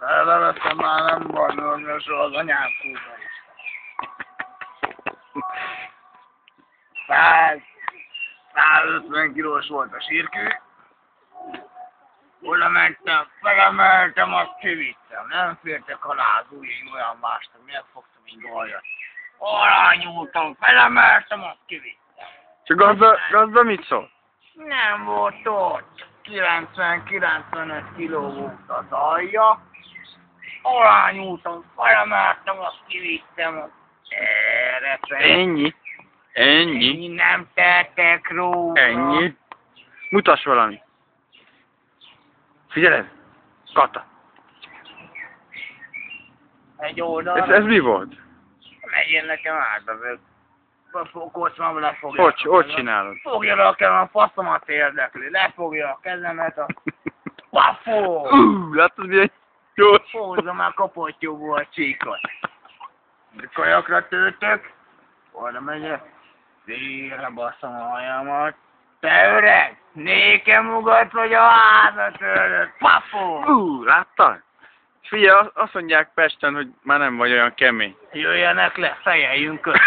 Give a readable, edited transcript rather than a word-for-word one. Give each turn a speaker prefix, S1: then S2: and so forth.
S1: Elvesztem már nem baj, az anyám kurva is. 150 kilós volt a sírkű. Oda mentem, felemeltem, azt kivittem. Nem fértek alá az ujjaim, olyan mástam, megfogtam egy gajat. Alá nyúltam, felemeltem, azt kivittem.
S2: Csak gazda mit szól?
S1: Nem volt ott. 90-95 kiló volt az alja. Alá nyúltam, felemeltem, azt kivittem. Erre
S2: Ennyi.
S1: Ennyi nem tettek róla.
S2: Ennyi. Mutass valami. Figyeled? Kata.
S1: Egy oldalra.
S2: Ez mi volt?
S1: Megyél nekem át, a kocsmába lefogja.
S2: Hogy csinálod?
S1: Fogja le a kezem, a faszomat érdekli. Lefogja a kezemet, a pafó.
S2: Látod milyen jó?
S1: Húzza már kapottyúból a csíkot. Kajakra töltök. Oda megyek. Szélre basszom a hajamat. Te öreg! Nékem ugat vagy a házat öreg. Pafó!
S2: Láttad? Figyelj, azt mondják Pesten, hogy már nem vagy olyan kemény.
S1: Jöjjenek le, fejeljünk össze.